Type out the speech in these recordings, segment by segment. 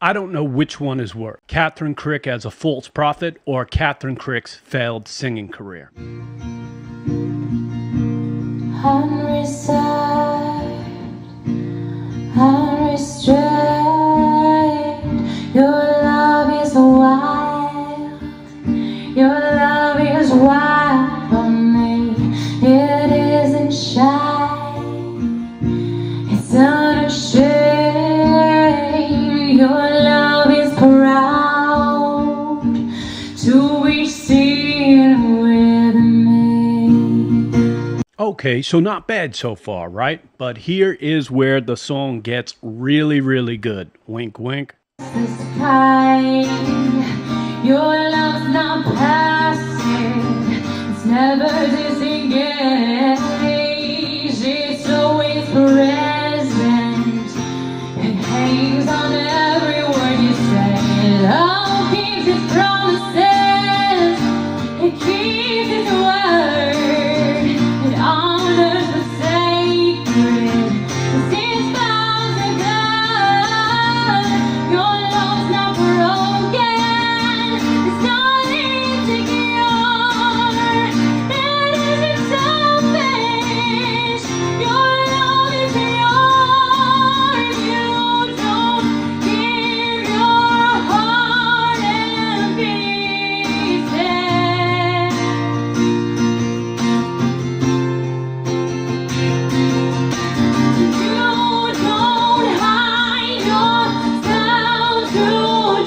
I don't know which one is worse, Kathryn Krick as a false prophet or Kathryn Krick's failed singing career. Unreserved, unrestrained, your love is wild, your love is wild for me. It isn't shy, it's unashamed, your love is proud to be seen with me. Okay, so not bad so far, right? But here is where the song gets really, really good. Wink, wink. This kind, your love's not passive, it's never disengaged, it's always present, it hangs on every word you say, it all keeps its promises, it keeps its word, it honors the sacred, it's bound to God. Your love's not broken, it's not insecure, it isn't selfish, your love is yours, you don't give your heart in pieces. You don't hide yourself to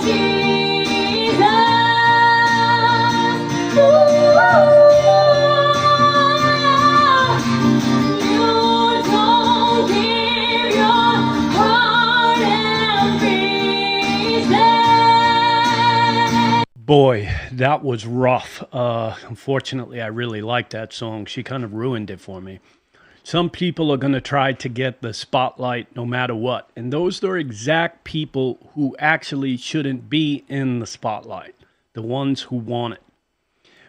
Jesus. You don't give your heart in pieces. Boy, that was rough. Unfortunately, I really liked that song. She kind of ruined it for me. Some people are going to try to get the spotlight no matter what. And those are exact people who actually shouldn't be in the spotlight. The ones who want it.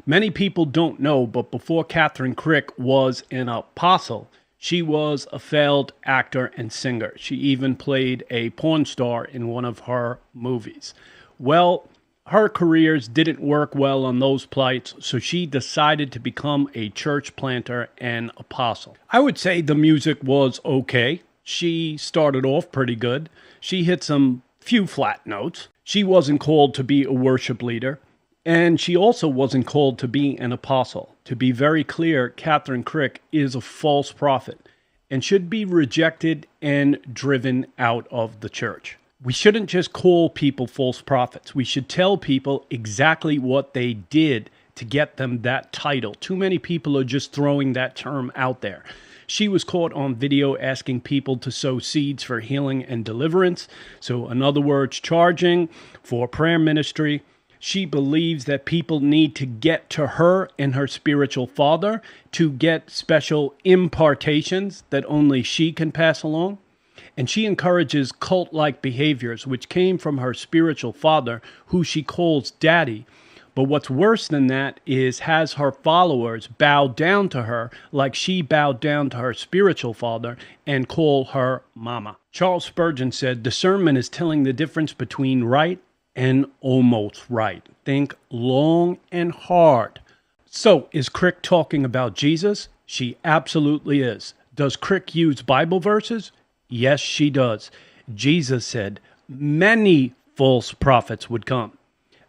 Many people don't know, but before Kathryn Krick was an apostle, she was a failed actor and singer. She even played a porn star in one of her movies. Well, her careers didn't work well on those plights, so she decided to become a church planter and apostle. I would say the music was okay. She started off pretty good. She hit some few flat notes. She wasn't called to be a worship leader, and she also wasn't called to be an apostle. To be very clear, Kathryn Krick is a false prophet and should be rejected and driven out of the church. We shouldn't just call people false prophets. We should tell people exactly what they did to get them that title. Too many people are just throwing that term out there. She was caught on video asking people to sow seeds for healing and deliverance. So in other words, charging for prayer ministry. She believes that people need to get to her and her spiritual father to get special impartations that only she can pass along. And she encourages cult-like behaviors, which came from her spiritual father, who she calls daddy. But what's worse than that is has her followers bow down to her like she bowed down to her spiritual father and call her mama. Charles Spurgeon said, discernment is telling the difference between right and almost right. Think long and hard. So, is Krick talking about Jesus? She absolutely is. Does Krick use Bible verses? Yes, she does. Jesus said many false prophets would come.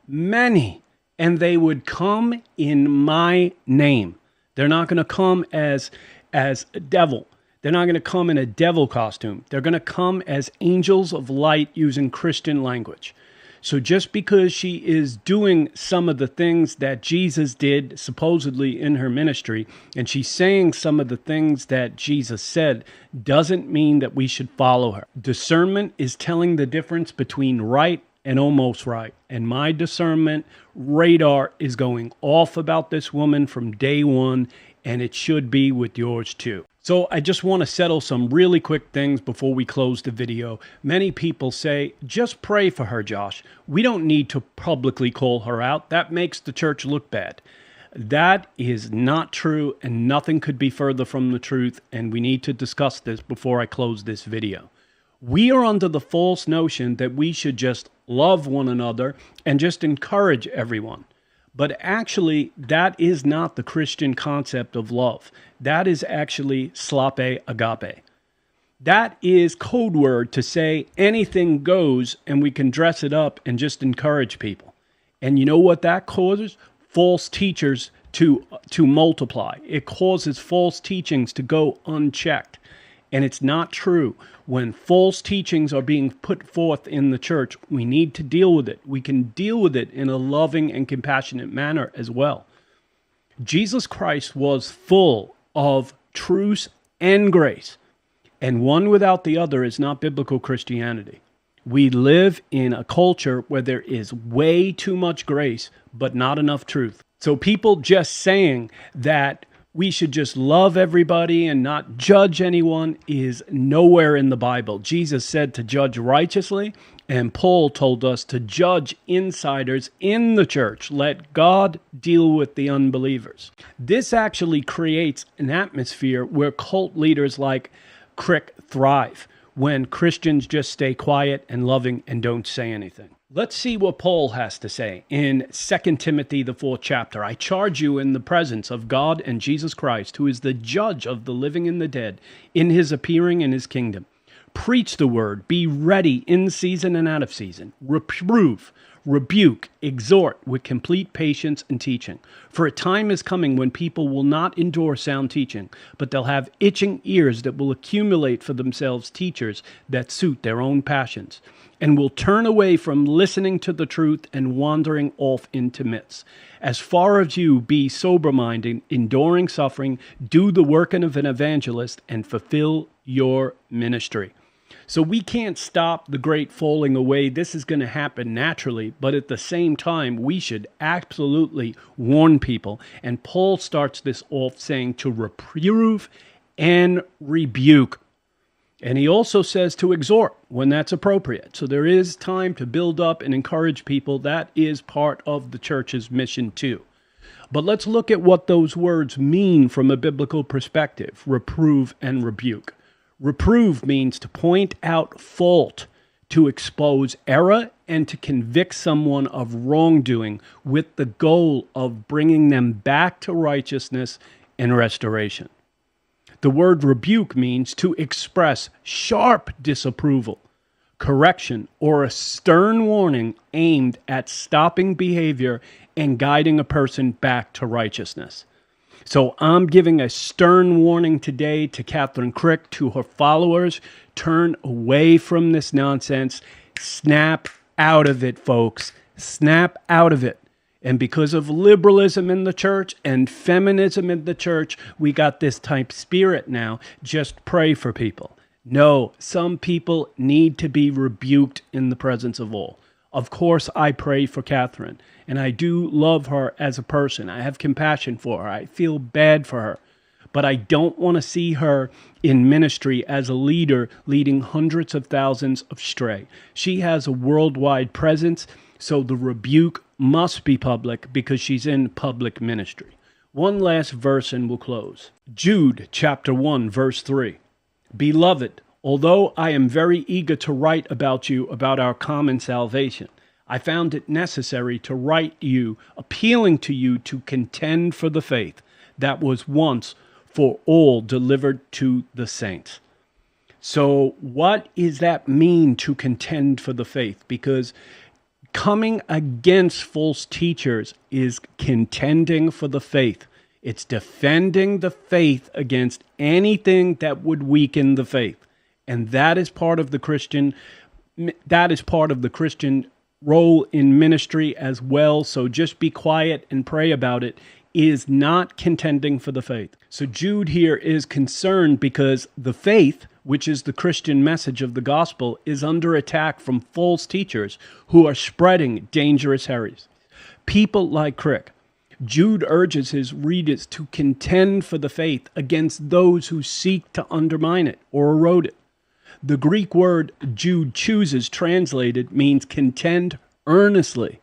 Many. And they would come in my name. They're not going to come as a devil. They're not going to come in a devil costume. They're going to come as angels of light using Christian language. So just because she is doing some of the things that Jesus did supposedly in her ministry, and she's saying some of the things that Jesus said, doesn't mean that we should follow her. Discernment is telling the difference between right and almost right. And my discernment radar is going off about this woman from day one, and it should be with yours too. So I just want to settle some really quick things before we close the video. Many people say, just pray for her, Josh. We don't need to publicly call her out. That makes the church look bad. That is not true, and nothing could be further from the truth, and we need to discuss this before I close this video. We are under the false notion that we should just love one another and just encourage everyone. But actually, that is not the Christian concept of love. That is actually slope agape. That is code word to say anything goes and we can dress it up and just encourage people. And you know what that causes? False teachers to multiply. It causes false teachings to go unchecked. And it's not true. When false teachings are being put forth in the church, we need to deal with it. We can deal with it in a loving and compassionate manner as well. Jesus Christ was full of truth and grace, and one without the other is not biblical Christianity. We live in a culture where there is way too much grace, but not enough truth. So people just saying that we should just love everybody and not judge anyone is nowhere in the Bible. Jesus said to judge righteously, and Paul told us to judge insiders in the church. Let God deal with the unbelievers. This actually creates an atmosphere where cult leaders like Krick thrive, when Christians just stay quiet and loving and don't say anything. Let's see what Paul has to say in 2 Timothy, the 4th chapter. I charge you in the presence of God and Jesus Christ, who is the judge of the living and the dead, in his appearing in his kingdom. Preach the word, be ready in season and out of season. Reprove, rebuke, exhort with complete patience and teaching. For a time is coming when people will not endure sound teaching, but they'll have itching ears that will accumulate for themselves teachers that suit their own passions, and will turn away from listening to the truth and wandering off into myths. As far as you, be sober-minded, enduring suffering, do the work of an evangelist, and fulfill your ministry. So we can't stop the great falling away. This is going to happen naturally, but at the same time, we should absolutely warn people. And Paul starts this off saying to reprove and rebuke. And he also says to exhort when that's appropriate. So there is time to build up and encourage people. That is part of the church's mission too. But let's look at what those words mean from a biblical perspective, reprove and rebuke. Reprove means to point out fault, to expose error, and to convict someone of wrongdoing with the goal of bringing them back to righteousness and restoration. The word rebuke means to express sharp disapproval, correction, or a stern warning aimed at stopping behavior and guiding a person back to righteousness. So I'm giving a stern warning today to Kathryn Krick, to her followers. Turn away from this nonsense. Snap out of it, folks. Snap out of it. And because of liberalism in the church and feminism in the church, we got this type spirit now. Just pray for people. No, some people need to be rebuked in the presence of all. Of course, I pray for Kathryn, and I do love her as a person. I have compassion for her. I feel bad for her. But I don't want to see her in ministry as a leader leading hundreds of thousands astray. She has a worldwide presence, so the rebuke must be public because she's in public ministry. One last verse and we'll close. Jude chapter 1, verse 3. Beloved, although I am very eager to write about you about our common salvation, I found it necessary to write you, appealing to you to contend for the faith that was once for all delivered to the saints. So what does that mean to contend for the faith? Because coming against false teachers is contending for the faith. It's defending the faith against anything that would weaken the faith. And that is part of the Christian role in ministry as well. So just be quiet and pray about it is not contending for the faith. So Jude here is concerned because the faith, which is the Christian message of the gospel, is under attack from false teachers who are spreading dangerous heresies. People like Krick. Jude urges his readers to contend for the faith against those who seek to undermine it or erode it. The Greek word Jude chooses translated means contend earnestly.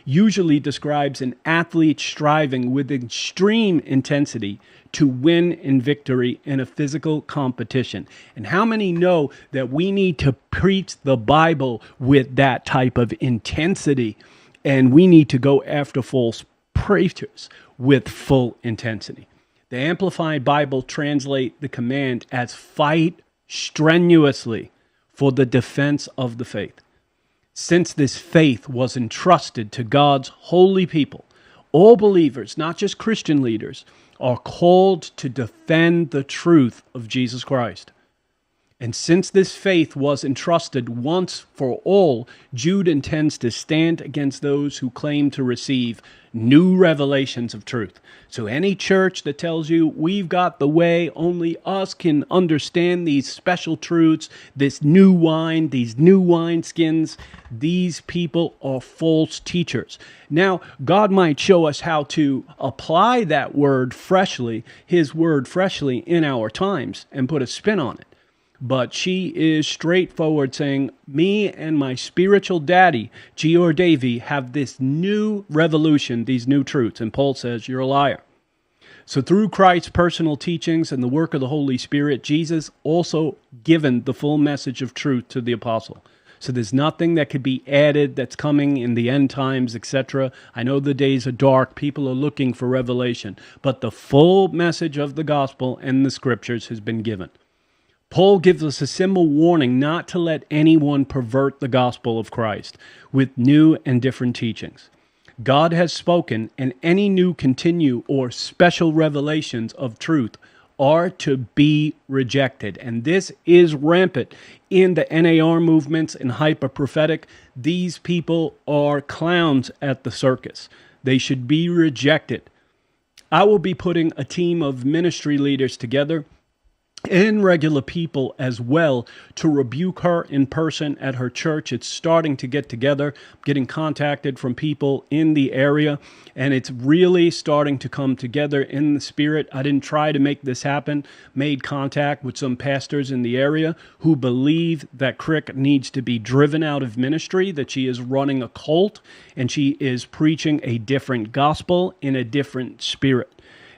usually describes an athlete striving with extreme intensity to win in victory in a physical competition. And how many know that we need to preach the Bible with that type of intensity, and we need to go after false preachers with full intensity? The Amplified Bible translate the command as fight strenuously for the defense of the faith. Since this faith was entrusted to God's holy people, all believers, not just Christian leaders, are called to defend the truth of Jesus Christ. And since this faith was entrusted once for all, Jude intends to stand against those who claim to receive new revelations of truth. So any church that tells you we've got the way, only us can understand these special truths, this new wine, these new wineskins, these people are false teachers. Now, God might show us how to apply that word freshly, his word freshly in our times, and put a spin on it. But she is straightforward, saying, me and my spiritual daddy, G.R. Davy, have this new revolution, these new truths. And Paul says, you're a liar. So through Christ's personal teachings and the work of the Holy Spirit, Jesus also given the full message of truth to the apostle. So there's nothing that could be added that's coming in the end times, etc. I know the days are dark. People are looking for revelation. But the full message of the gospel and the scriptures has been given. Paul gives us a simple warning not to let anyone pervert the gospel of Christ with new and different teachings. God has spoken, and any new continue or special revelations of truth are to be rejected. And this is rampant in the NAR movements and hyper-prophetic. These people are clowns at the circus. They should be rejected. I will be putting a team of ministry leaders together and regular people as well to rebuke her in person at her church. It's starting to get together. I'm getting contacted from people in the area, and it's really starting to come together in the spirit. I didn't try to make this happen. Made contact with some pastors in the area who believe that Krick needs to be driven out of ministry, that she is running a cult, and she is preaching a different gospel in a different spirit.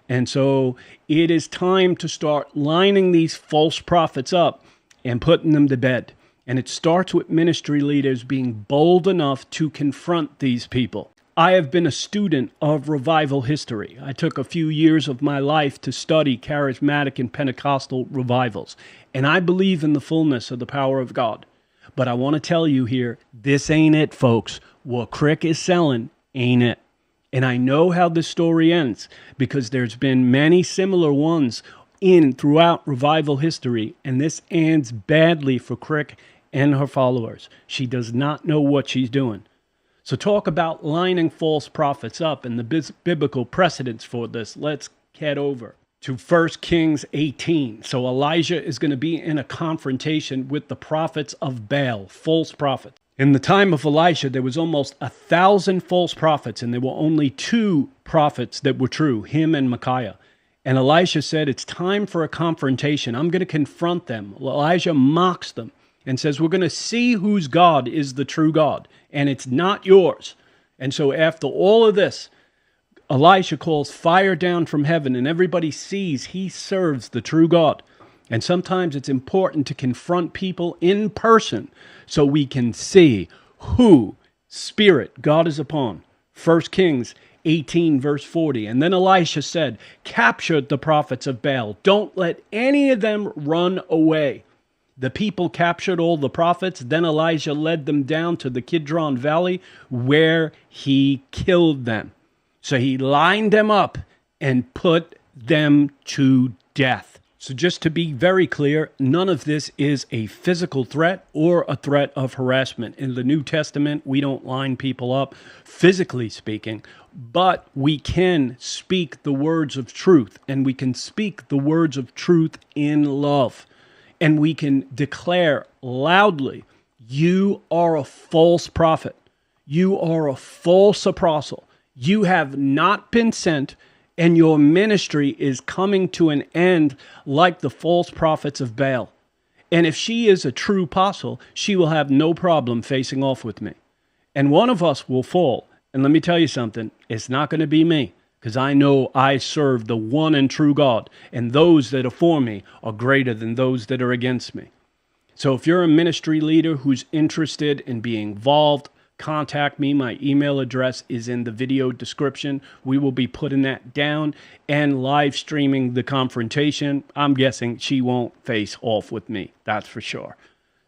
And so it is time to start lining these false prophets up and putting them to bed. And it starts with ministry leaders being bold enough to confront these people. I have been a student of revival history. I took a few years of my life to study charismatic and Pentecostal revivals. And I believe in the fullness of the power of God. But I want to tell you here, this ain't it, folks. What Krick is selling ain't it. And I know how this story ends because there's been many similar ones throughout revival history, and this ends badly for Krick and her followers. She does not know what she's doing. So talk about lining false prophets up and the biblical precedents for this. Let's head over to 1 Kings 18. So Elijah is going to be in a confrontation with the prophets of Baal, false prophets. In the time of Elisha, there was almost 1,000 false prophets, and there were only 2 prophets that were true, him and Micaiah. And Elisha said, it's time for a confrontation. I'm going to confront them. Elijah mocks them and says, we're going to see whose God is the true God, and it's not yours. And so after all of this, Elisha calls fire down from heaven, and everybody sees he serves the true God. And sometimes it's important to confront people in person so we can see who spirit God is upon. 1 Kings 18, verse 40. And then Elisha said, capture the prophets of Baal. Don't let any of them run away. The people captured all the prophets. Then Elijah led them down to the Kidron Valley where he killed them. So he lined them up and put them to death. So just to be very clear, none of this is a physical threat or a threat of harassment. In the New Testament, we don't line people up, physically speaking, but we can speak the words of truth, and we can speak the words of truth in love. And we can declare loudly, you are a false prophet. You are a false apostle. You have not been sent, and your ministry is coming to an end like the false prophets of Baal. And if she is a true apostle, she will have no problem facing off with me. And one of us will fall, And let me tell you something, it's not going to be me, because I know I serve the one and true God, and those that are for me are greater than those that are against me. So if you're a ministry leader who's interested in being involved, contact me. My email address is in the video description. We will be putting that down and live streaming the confrontation. I'm guessing she won't face off with me. That's for sure.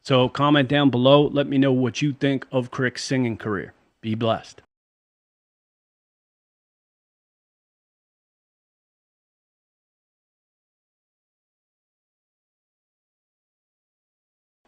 So comment down below. Let me know what you think of Krick's singing career. Be blessed.